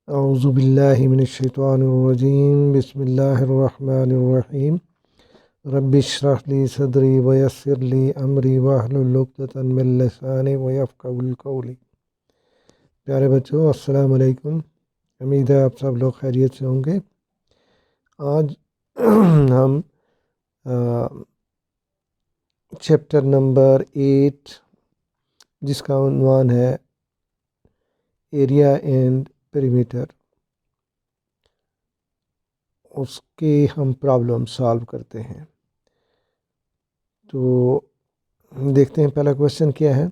أعوذ بالله من الشيطان الرجيم بسم الله الرحمن الرحيم رب اشرح لي صدري ويسر لي أمري واحلुल उक़दतन मिन लिसानी वयफ़क़हू क़ौली। प्यारे बच्चों, अस्सलाम वालेकुम। उम्मीद है आप सब लोग खैरियत से होंगे। आज हम चैप्टर नंबर 8 जिसका उन्वान है एरिया एंड पेरीमीटर, उसके हम प्रॉब्लम सॉल्व करते हैं। तो देखते हैं पहला क्वेश्चन क्या है।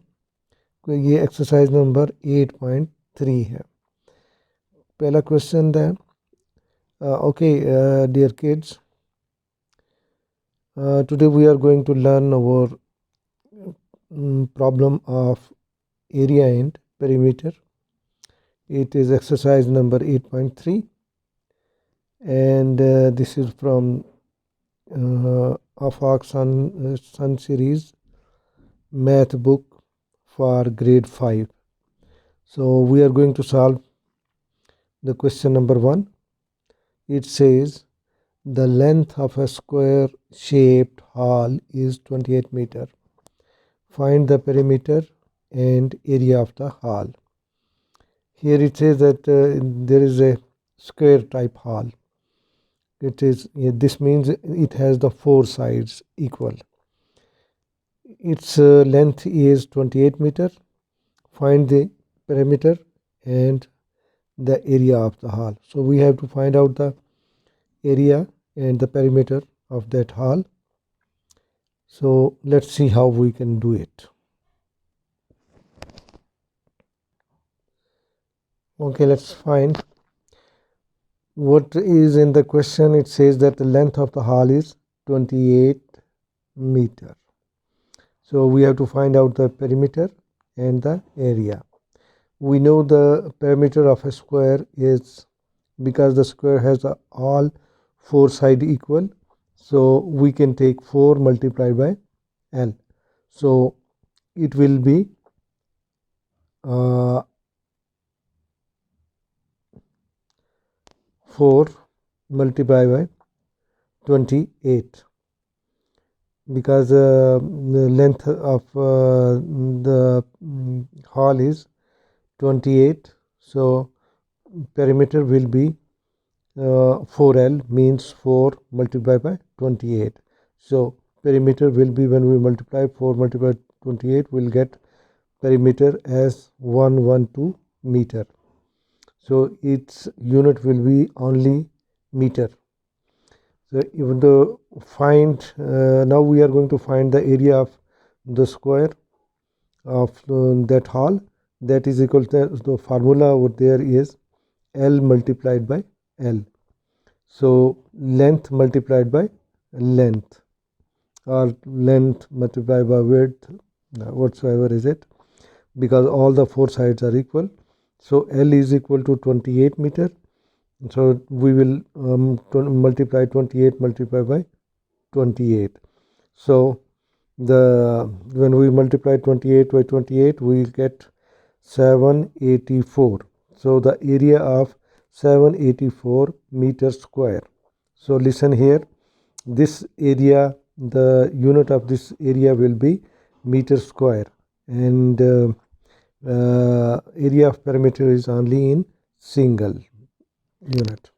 ये एक्सरसाइज नंबर 8.3 है। पहला क्वेश्चन है, okay dear kids, today we are going to learn our problem of area and perimeter. It is exercise number 8.3 and this is from Afaq Sun series math book for grade 5. So we are going to solve the question number 1. It says the length of a square shaped hall is 28 meter. Find the perimeter and area of the hall. Here it says that there is a square type hall. This means it has the four sides equal. Its length is 28 meter. Find the perimeter and the area of the hall. So we have to find out the area and the perimeter of that hall. So let's see how we can do it. Okay, let's find what is in the question. It says that the length of the hall is 28 meter. So we have to find out the perimeter and the area. We know the perimeter of a square is, because the square has all four sides equal, so we can take 4 multiplied by L. So it will be 4 multiplied by 28, because the length of the hall is 28, so perimeter will be 4L, means 4 multiplied by 28. So perimeter will be, when we multiply 4 multiplied by 28, we'll get perimeter as 112 meter. So its unit will be only meter. So even though now we are going to find the area of the square of that hall. That is equal to the formula over there is L multiplied by L. So length multiplied by length, or length multiplied by width, whatsoever is it, because all the four sides are equal. So L is equal to 28 meter. So we will multiply 28 multiplied by 28. So when we multiply 28 by 28, we get 784. So the area of 784 meters square. So listen here, this area, the unit of this area will be meter square, and area of perimeter is only in single unit.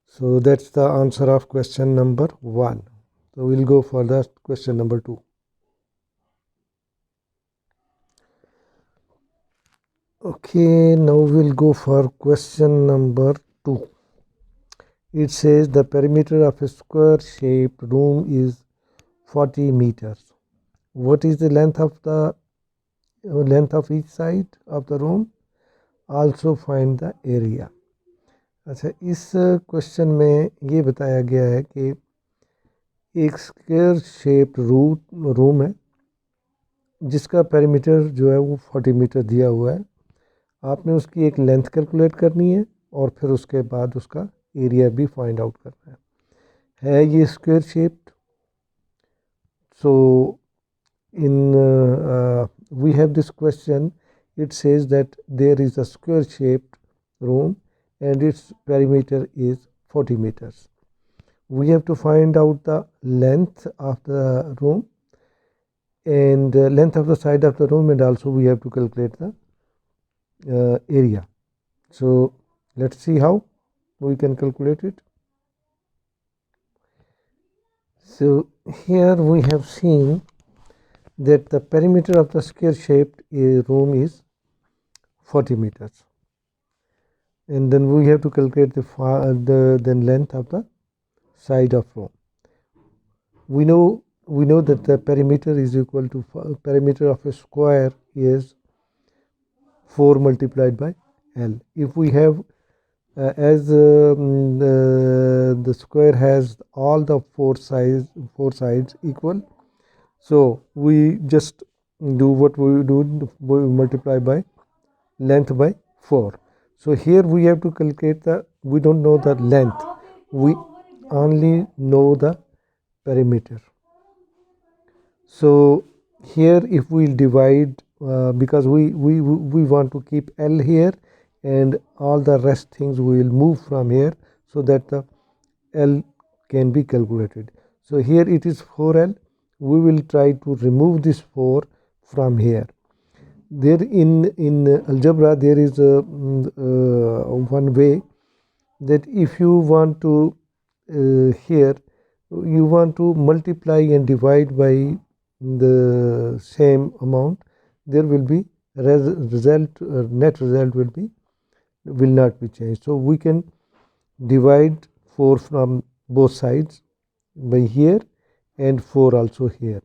So that's the answer of question number 1. So we'll go for the question number 2. Okay, now we'll go for question number 2. It says the perimeter of a square shaped room is 40 meters. What is the length of each side of the room? Also find the area. अच्छा, इस question में ये बताया गया है कि एक square shaped room है जिसका पेरीमीटर जो है वो 40 मीटर दिया हुआ है। आपने उसकी एक लेंथ कैलकुलेट करनी है और फिर उसके बाद उसका एरिया भी फाइंड आउट करना है ये square shaped. So in we have this question, it says that there is a square shaped room and its perimeter is 40 meters. We have to find out the length of the room and length of the side of the room, and also we have to calculate the area. So let's see how we can calculate it. So here we have seen that the perimeter of the square shaped room is 40 meters, and then we have to calculate the length of the side of room. We know that the perimeter is equal to perimeter of a square is 4 multiplied by L. If we have as the square has all the four sides equal, so we just do what we do, we multiply by length by 4. So here we have to calculate we don't know the length, we only know the perimeter. So here if we divide, because we want to keep L here and all the rest things we will move from here so that the L can be calculated. So here it is 4L. We will try to remove this 4 from here. There in algebra there is one way that if you want to here you want to multiply and divide by the same amount, there will be result, net result will not be changed. So we can divide 4 from both sides by here and 4 also here.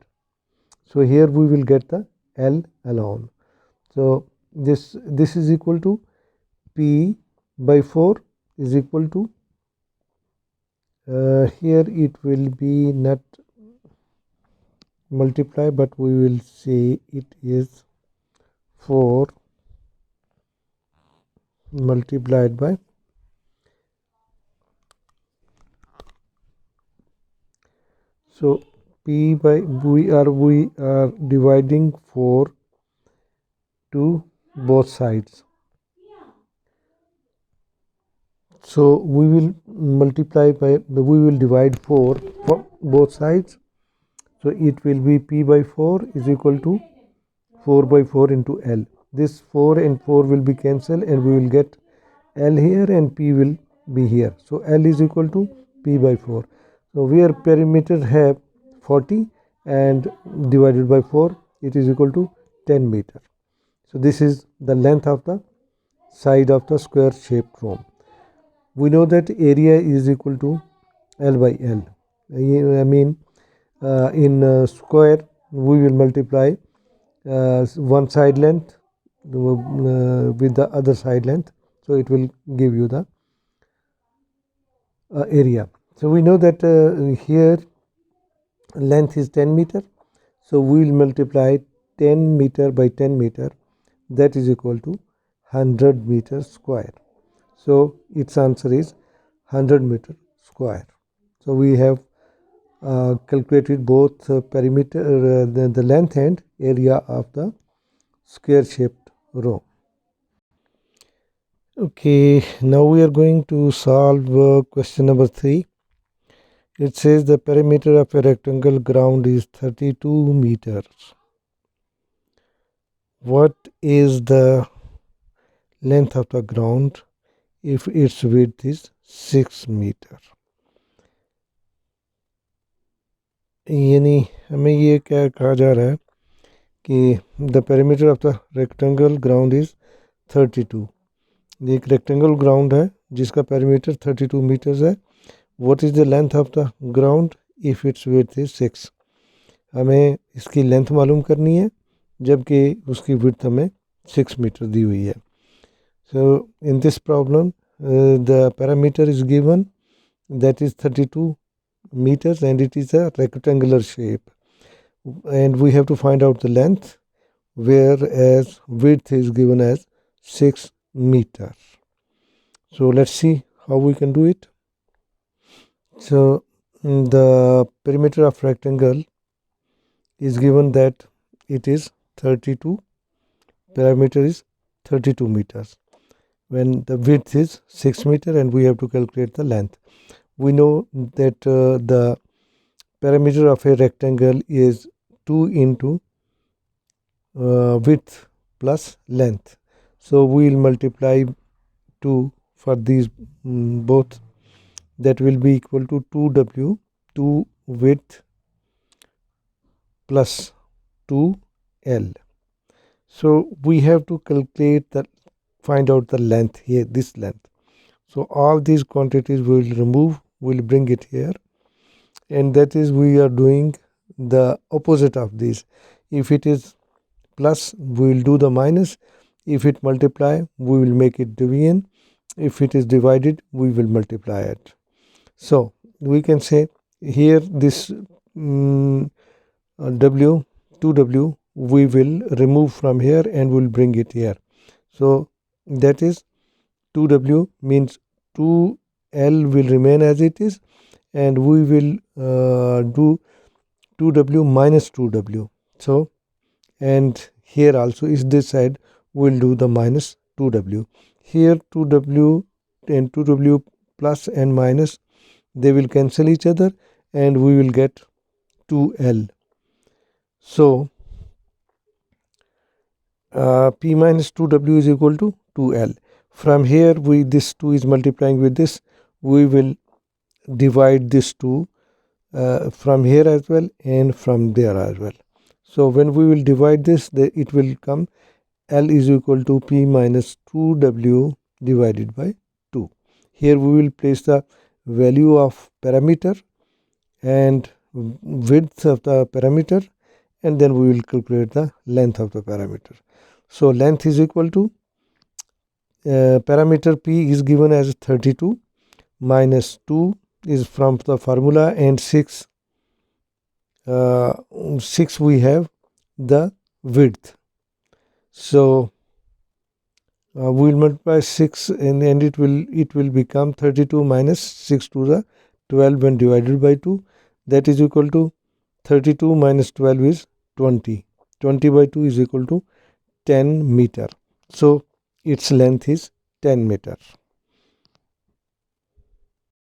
So here we will get the L alone. So this is equal to P by 4 is equal to here it will be not multiply, but we will say it is 4 multiplied by so P by we are dividing 4 to both sides. So we will multiply by we will divide 4 for both sides. So it will be P by 4 is equal to 4 by 4 into L. This 4 and 4 will be cancelled and we will get L here and P will be here. So L is equal to P by 4. So where perimeter have 40 and divided by 4, it is equal to 10 meter. So this is the length of the side of the square shaped room. We know that area is equal to L by L. I mean in square we will multiply one side length with the other side length, so it will give you the area. So we know that here length is 10 meter, so we will multiply 10 meter by 10 meter, that is equal to 100 meter square. So its answer is 100 meter square. So we have calculated both perimeter, the length and area of the square shaped room. Okay, now we are going to solve question number 3. It says the perimeter of a rectangle ground is 32 meters. What is the length of the ground if its width is 6 meter? यानी हमें ये क्या कहा जा रहा है कि the perimeter of the rectangle ground is 32. ये एक रेक्टेंगल ग्राउंड है जिसका पेरीमीटर 32 मीटर्स है. What is the length of the ground if it's width is 6. हमें इसकी लेंथ मालूम करनी है जबकि उसकी विड्थ हमें 6 मीटर दी हुई है. So in this problem the parameter is given that is 32 meters and it is a rectangular shape, and we have to find out the length, whereas width is given as 6 meters. So let's see how we can do it. So the perimeter of rectangle is given that it is 32, perimeter is 32 meters. when the width is 6 meter and we have to calculate the length. We know that the perimeter of a rectangle is 2 into width plus length. So we will multiply 2 for these both. That will be equal to 2w, 2 width plus 2l. So we have to calculate find out the length here, this length. So all these quantities we will remove, we will bring it here, and that is we are doing the opposite of this. If it is plus, we will do the minus. If it multiply, we will make it division. If it is divided, we will multiply it. So we can say here this w, 2w, we will remove from here and we will bring it here. So that is 2w means 2l will remain as it is, and we will do 2w minus 2w. So, and here also is this side we will do the minus 2w. Here 2w and 2w plus and minus, they will cancel each other and we will get 2l. So p minus 2w is equal to 2l. From here this 2 is multiplying with this, we will divide this 2 from here as well and from there as well. So when we will divide this, it will come L is equal to p minus 2w divided by 2. Here we will place the value of parameter and width of the parameter, and then we will calculate the length of the parameter. So length is equal to parameter p is given as 32 minus 2 is from the formula, and 6 we have the width. So we will multiply 6 and it will become 32 minus 6 to the 12 when divided by 2. That is equal to 32 minus 12 is 20. 20 by 2 is equal to 10 meter. So its length is 10 meter.